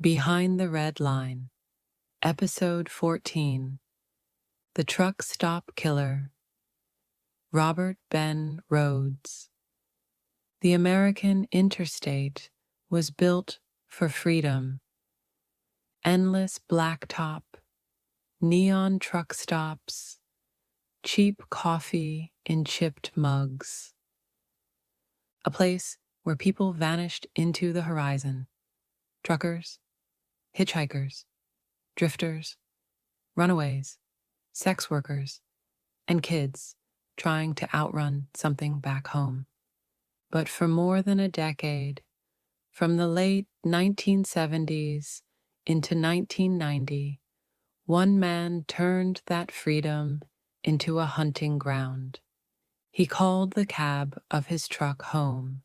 Behind the Red Line, Episode 14, The Truck Stop Killer, Robert Ben Rhoades. The American interstate was built for freedom. Endless blacktop, neon truck stops, cheap coffee in chipped mugs. A place where people vanished into the horizon. Truckers, hitchhikers, drifters, runaways, sex workers, and kids trying to outrun something back home. But for more than a decade, from the late 1970s into 1990, one man turned that freedom into a hunting ground. He called the cab of his truck home.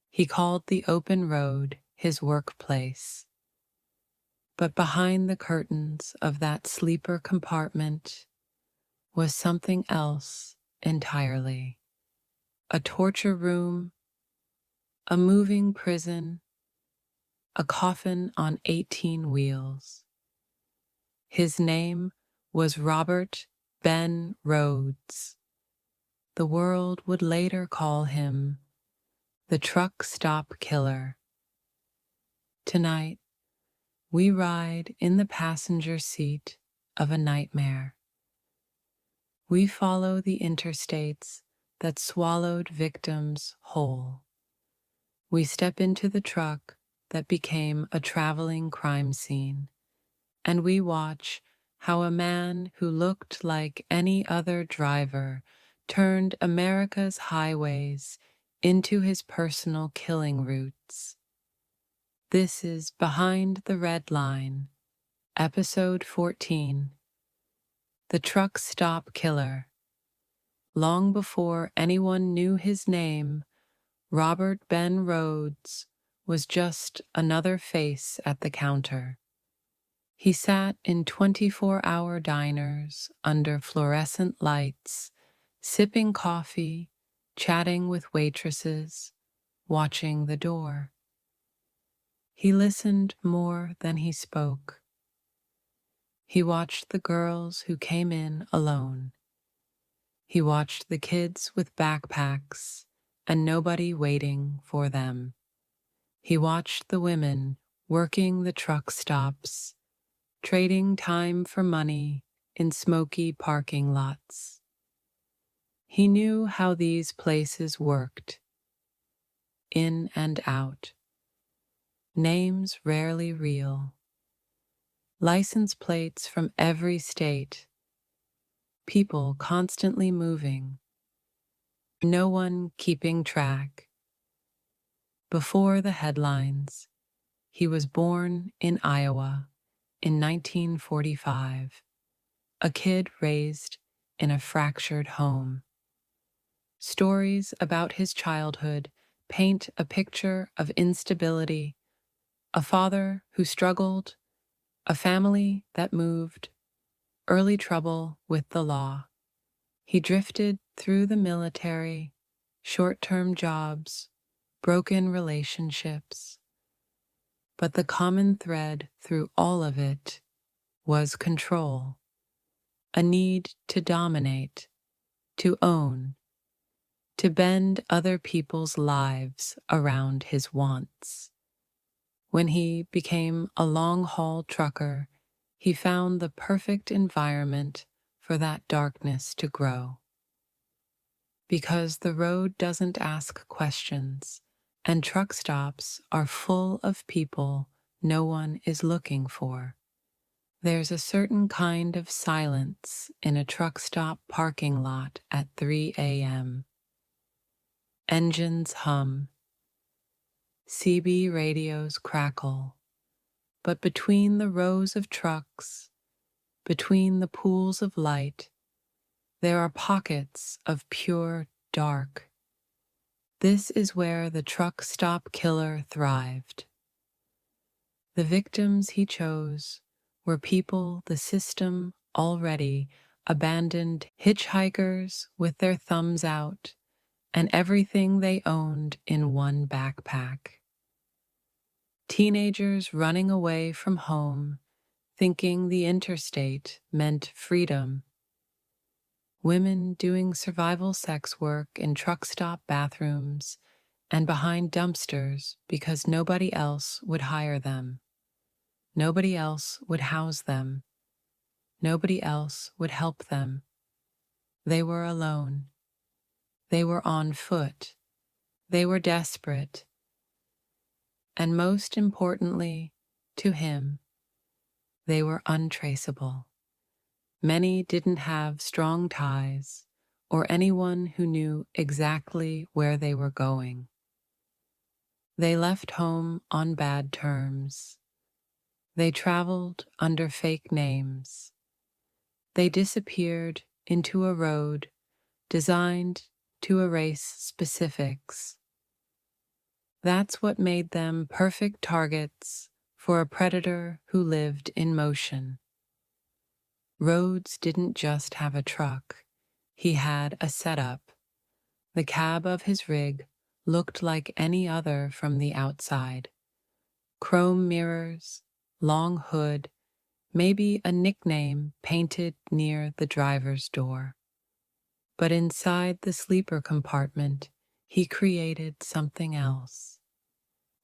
He called the open road his workplace. But behind the curtains of that sleeper compartment was something else entirely. A torture room, a moving prison, a coffin on 18 wheels. His name was Robert Ben Rhoades. The world would later call him the Truck Stop Killer. Tonight, we ride in the passenger seat of a nightmare. We follow the interstates that swallowed victims whole. We step into the truck that became a traveling crime scene, and we watch how a man who looked like any other driver turned America's highways into his personal killing routes. This is Behind the Red Line, Episode 14, The Truck Stop Killer. Long before anyone knew his name, Robert Ben Rhoades was just another face at the counter. He sat in 24-hour diners under fluorescent lights, sipping coffee, chatting with waitresses, watching the door. He listened more than he spoke. He watched the girls who came in alone. He watched the kids with backpacks and nobody waiting for them. He watched the women working the truck stops, trading time for money in smoky parking lots. He knew how these places worked, in and out. Names rarely real. License plates from every state. People constantly moving. No one keeping track. Before the headlines, he was born in Iowa in 1945, a kid raised in a fractured home. Stories about his childhood paint a picture of instability, a father who struggled, a family that moved, early trouble with the law. He drifted through the military, short-term jobs, broken relationships. But the common thread through all of it was control, a need to dominate, to own, to bend other people's lives around his wants. When he became a long-haul trucker, he found the perfect environment for that darkness to grow. Because the road doesn't ask questions, and truck stops are full of people no one is looking for. There's a certain kind of silence in a truck stop parking lot at 3 a.m. Engines hum. CB radios crackle. But between the rows of trucks, between the pools of light, there are pockets of pure dark. This is where the truck stop killer thrived. The victims he chose were people the system already abandoned, hitchhikers with their thumbs out and everything they owned in one backpack. Teenagers running away from home, thinking the interstate meant freedom. Women doing survival sex work in truck stop bathrooms and behind dumpsters because nobody else would hire them. Nobody else would house them. Nobody else would help them. They were alone. They were on foot. They were desperate. And most importantly, to him, they were untraceable. Many didn't have strong ties or anyone who knew exactly where they were going. They left home on bad terms. They traveled under fake names. They disappeared into a road designed to erase specifics. That's what made them perfect targets for a predator who lived in motion. Rhoades didn't just have a truck, he had a setup. The cab of his rig looked like any other from the outside. Chrome mirrors, long hood, maybe a nickname painted near the driver's door. But inside the sleeper compartment, he created something else.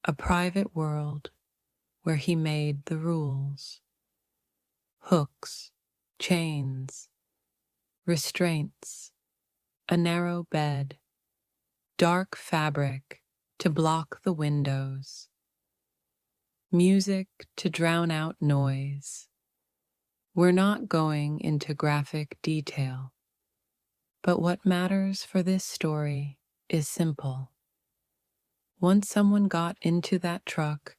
A private world where he made the rules. Hooks, chains, restraints, a narrow bed, dark fabric to block the windows, music to drown out noise. We're not going into graphic detail, but what matters for this story is simple. Once someone got into that truck,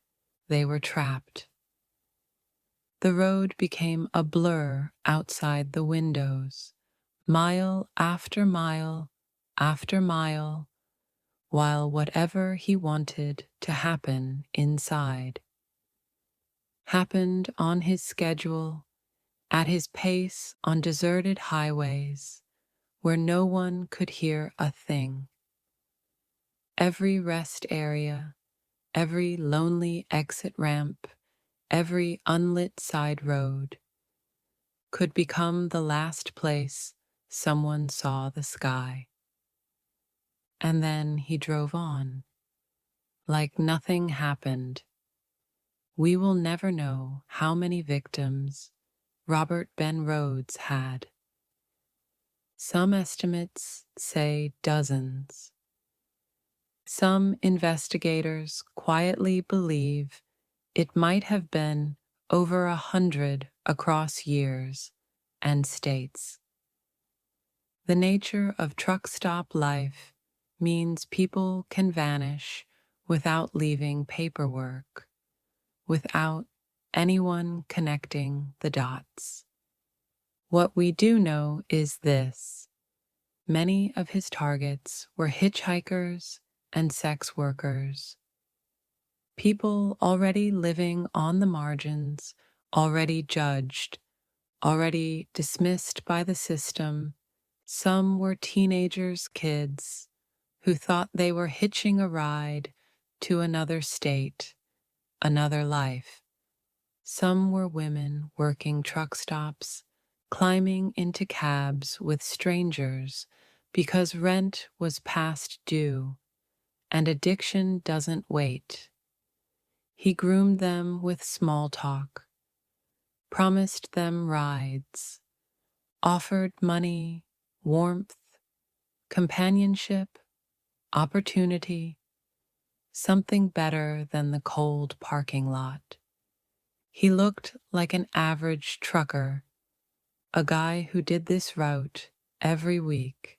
they were trapped. The road became a blur outside the windows, mile after mile after mile, while whatever he wanted to happen inside happened on his schedule, at his pace on deserted highways where no one could hear a thing. Every rest area, every lonely exit ramp, every unlit side road could become the last place someone saw the sky. And then he drove on, like nothing happened. We will never know how many victims Robert Ben Rhoades had. Some estimates say dozens. Some investigators quietly believe it might have been over 100 across years and states. The nature of truck stop life means people can vanish without leaving paperwork, without anyone connecting the dots. What we do know is this: many of his targets were hitchhikers and sex workers. People already living on the margins, already judged, already dismissed by the system. Some were teenagers' kids who thought they were hitching a ride to another state, another life. Some were women working truck stops, climbing into cabs with strangers because rent was past due and addiction doesn't wait. He groomed them with small talk, promised them rides, offered money, warmth, companionship, opportunity, something better than the cold parking lot. He looked like an average trucker, a guy who did this route every week,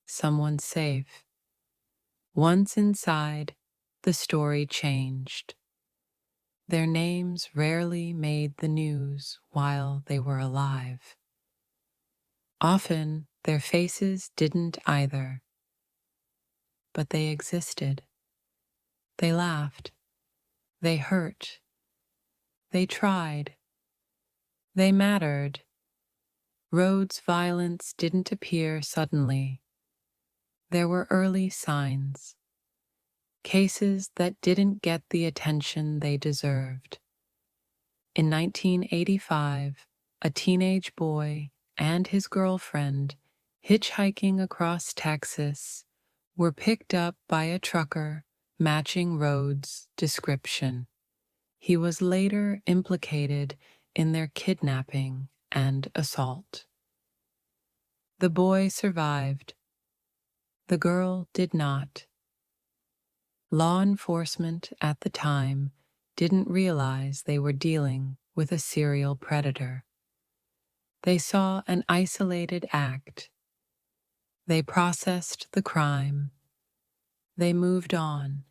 someone safe. Once inside, the story changed. Their names rarely made the news while they were alive. Often, their faces didn't either. But they existed. They laughed. They hurt. They tried. They mattered. Rhoades' violence didn't appear suddenly. There were early signs. cases that didn't get the attention they deserved. In 1985, a teenage boy and his girlfriend, hitchhiking across Texas, were picked up by a trucker matching Rhoades' description. He was later implicated in their kidnapping and assault. The boy survived. The girl did not. Law enforcement at the time didn't realize they were dealing with a serial predator. They saw an isolated act. They processed the crime. They moved on.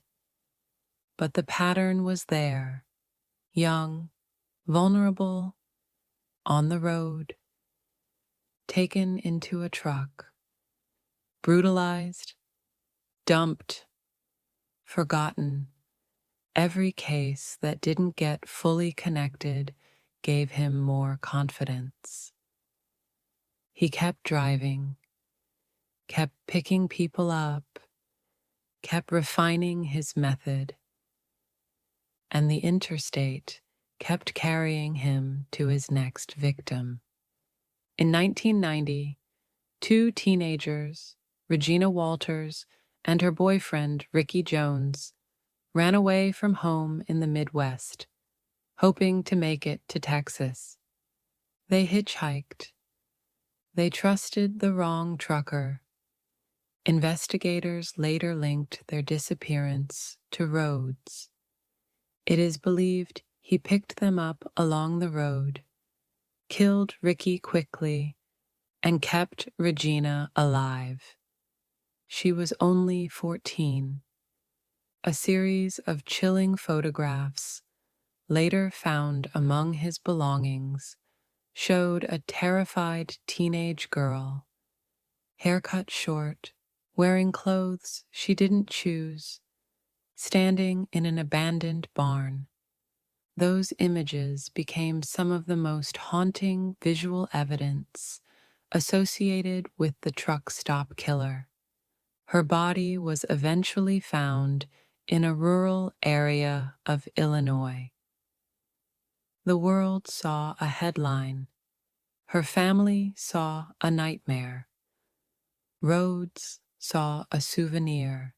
But the pattern was there: young, vulnerable, on the road, taken into a truck, brutalized, dumped, forgotten. Every case that didn't get fully connected gave him more confidence. He kept driving, kept picking people up, kept refining his method, and the interstate kept carrying him to his next victim. In 1990, two teenagers, Regina Walters and her boyfriend Ricky Jones, ran away from home in the Midwest, hoping to make it to Texas. They hitchhiked. They trusted the wrong trucker. Investigators later linked their disappearance to Rhoades. It is believed he picked them up along the road, killed Ricky quickly, and kept Regina alive. She was only 14. A series of chilling photographs, later found among his belongings, showed a terrified teenage girl, haircut short, wearing clothes she didn't choose, standing in an abandoned barn. Those images became some of the most haunting visual evidence associated with the truck stop killer. Her body was eventually found in a rural area of Illinois. The world saw a headline. Her family saw a nightmare. Rhoades saw a souvenir.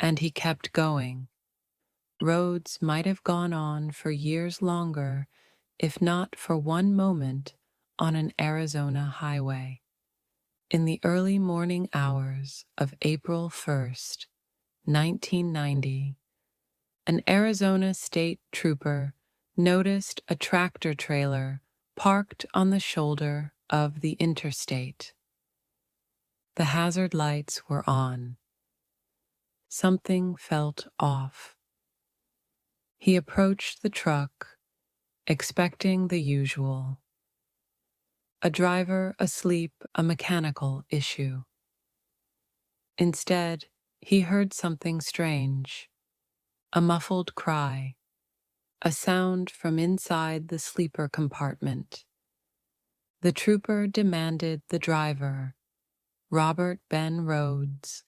And he kept going. Rhoades might have gone on for years longer if not for one moment on an Arizona highway. In the early morning hours of April 1st, 1990, an Arizona state trooper noticed a tractor trailer parked on the shoulder of the interstate. The hazard lights were on. Something felt off. He approached the truck, expecting the usual. A driver asleep, a mechanical issue. Instead, he heard something strange. A muffled cry. A sound from inside the sleeper compartment. The trooper demanded the driver, Robert Ben Rhoades,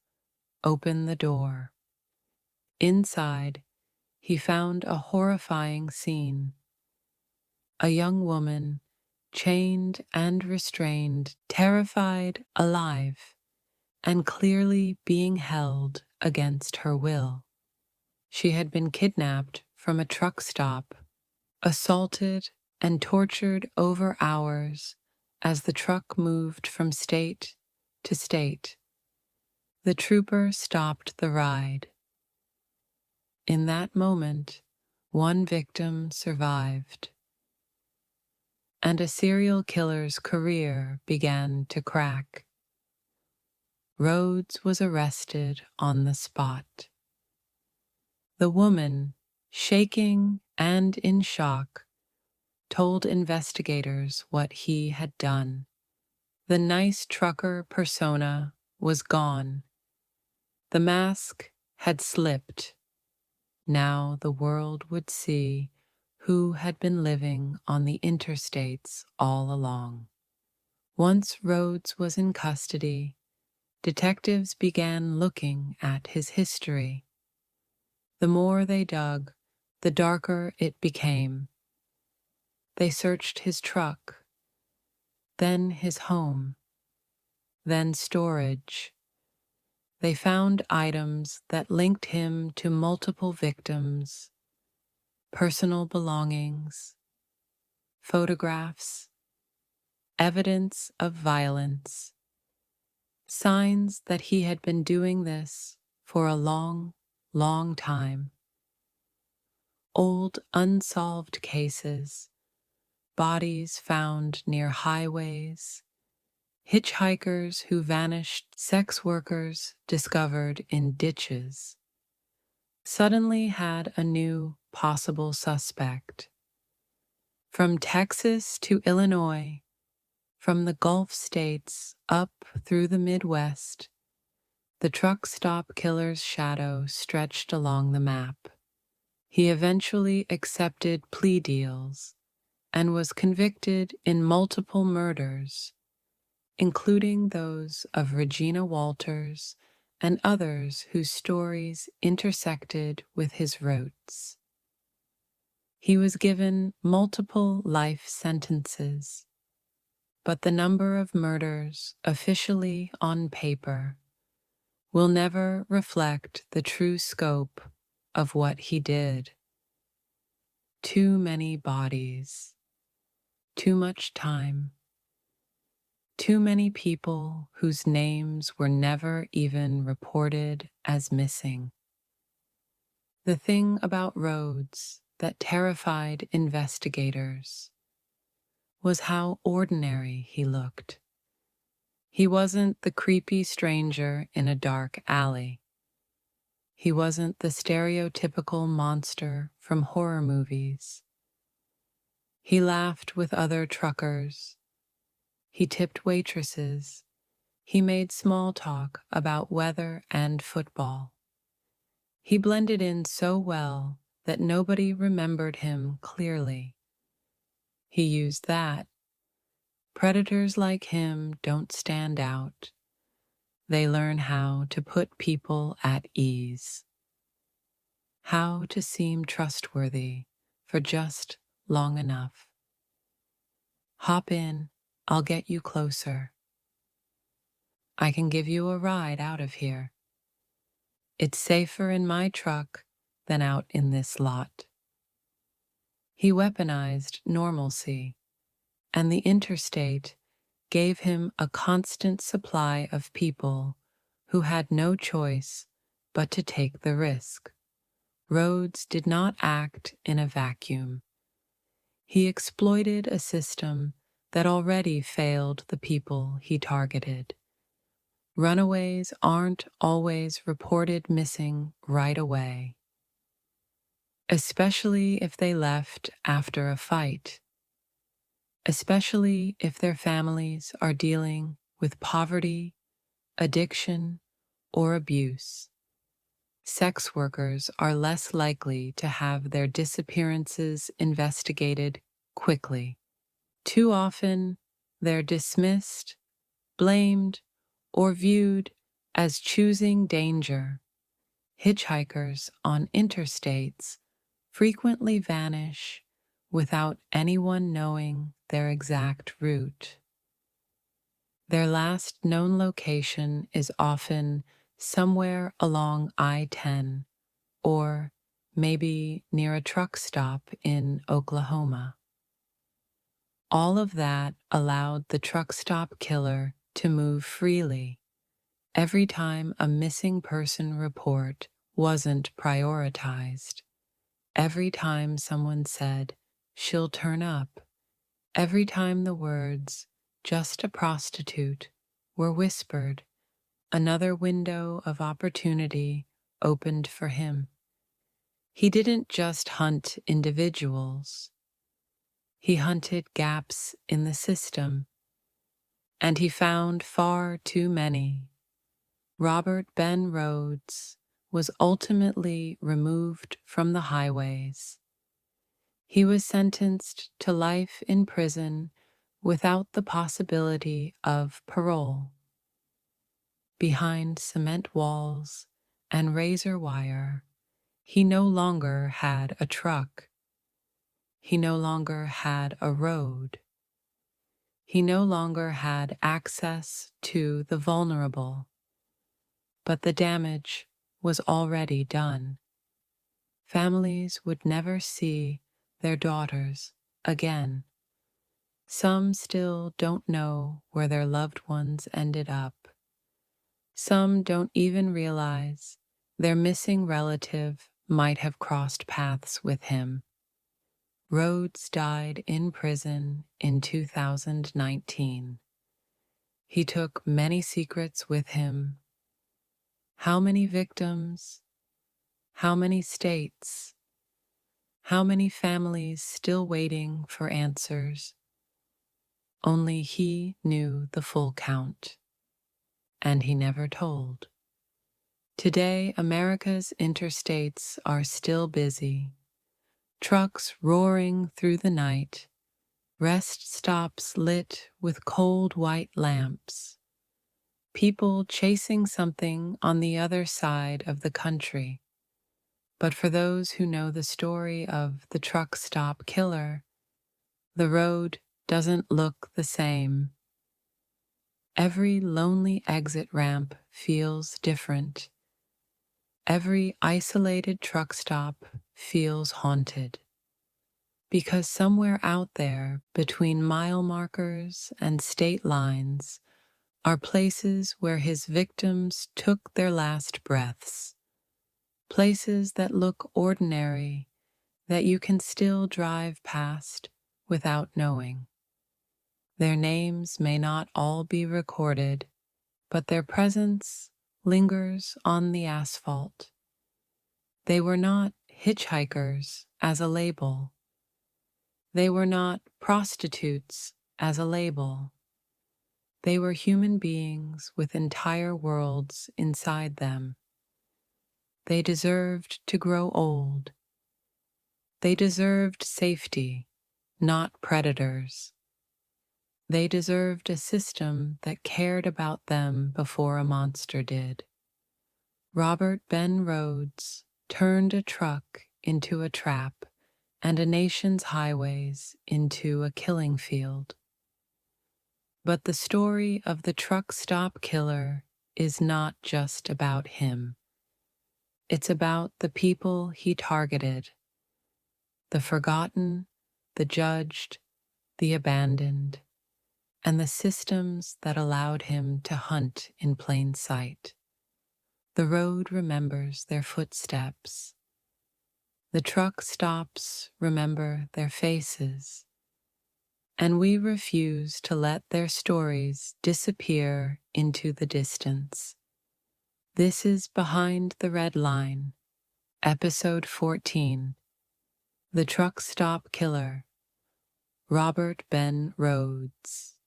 open the door. Inside, he found a horrifying scene. A young woman, chained and restrained, terrified, alive, and clearly being held against her will. She had been kidnapped from a truck stop, assaulted and tortured over hours as the truck moved from state to state. The trooper stopped the ride. In that moment, one victim survived, and a serial killer's career began to crack. Rhoades was arrested on the spot. The woman, shaking and in shock, told investigators what he had done. The nice trucker persona was gone. The mask had slipped. Now the world would see who had been living on the interstates all along. Once Rhoades was in custody, detectives began looking at his history. The more they dug, the darker it became. They searched his truck, then his home, then storage. They found items that linked him to multiple victims, personal belongings, photographs, evidence of violence, signs that he had been doing this for a long, long time. Old unsolved cases, bodies found near highways, hitchhikers who vanished, sex workers discovered in ditches, suddenly had a new possible suspect. From Texas to Illinois, from the Gulf states up through the Midwest, the truck stop killer's shadow stretched along the map. He eventually accepted plea deals and was convicted in multiple murders, including those of Regina Walters and others whose stories intersected with his roots. He was given multiple life sentences, but the number of murders officially on paper will never reflect the true scope of what he did. Too many bodies, too much time, too many people whose names were never even reported as missing. The thing about Rhoades that terrified investigators was how ordinary he looked. He wasn't the creepy stranger in a dark alley. He wasn't the stereotypical monster from horror movies. He laughed with other truckers. He tipped waitresses. He made small talk about weather and football. He blended in so well that nobody remembered him clearly. He used that. Predators like him don't stand out. They learn how to put people at ease, how to seem trustworthy for just long enough. Hop in, I'll get you closer. I can give you a ride out of here. It's safer in my truck than out in this lot. He weaponized normalcy, and the interstate gave him a constant supply of people who had no choice but to take the risk. Rhoades did not act in a vacuum. He exploited a system that already failed the people he targeted. Runaways aren't always reported missing right away, especially if they left after a fight, especially if their families are dealing with poverty, addiction, or abuse. Sex workers are less likely to have their disappearances investigated quickly. Too often, they're dismissed, blamed, or viewed as choosing danger. Hitchhikers on interstates frequently vanish without anyone knowing their exact route. Their last known location is often somewhere along I-10 or maybe near a truck stop in Oklahoma. All of that allowed the truck stop killer to move freely. Every time a missing person report wasn't prioritized, every time someone said, "She'll turn up," every time the words, "just a prostitute," were whispered, another window of opportunity opened for him. He didn't just hunt individuals. He hunted gaps in the system, and he found far too many. Robert Ben Rhoades was ultimately removed from the highways. He was sentenced to life in prison without the possibility of parole. Behind cement walls and razor wire, He no longer had a truck. He no longer had a road. He no longer had access to the vulnerable. But the damage was already done. Families would never see their daughters again. Some still don't know where their loved ones ended up. Some don't even realize their missing relative might have crossed paths with him. Rhoades died in prison in 2019. He took many secrets with him. How many victims? How many states? How many families still waiting for answers? Only he knew the full count, and he never told. Today, America's interstates are still busy. Trucks roaring through the night, rest stops lit with cold white lamps, people chasing something on the other side of the country. But for those who know the story of the truck stop killer, the road doesn't look the same. Every lonely exit ramp feels different. Every isolated truck stop feels haunted. Because somewhere out there, between mile markers and state lines, are places where his victims took their last breaths. Places that look ordinary, that you can still drive past without knowing. Their names may not all be recorded, but their presence lingers on the asphalt. They were not hitchhikers as a label. They were not prostitutes as a label. They were human beings with entire worlds inside them. They deserved to grow old. They deserved safety, not predators. They deserved a system that cared about them before a monster did. Robert Ben Rhoades turned a truck into a trap and a nation's highways into a killing field. But the story of the truck stop killer is not just about him. It's about the people he targeted, the forgotten, the judged, the abandoned, and the systems that allowed him to hunt in plain sight. The road remembers their footsteps. The truck stops remember their faces. And we refuse to let their stories disappear into the distance. This is Behind the Red Line, Episode 14, The Truck Stop Killer, Robert Ben Rhoades.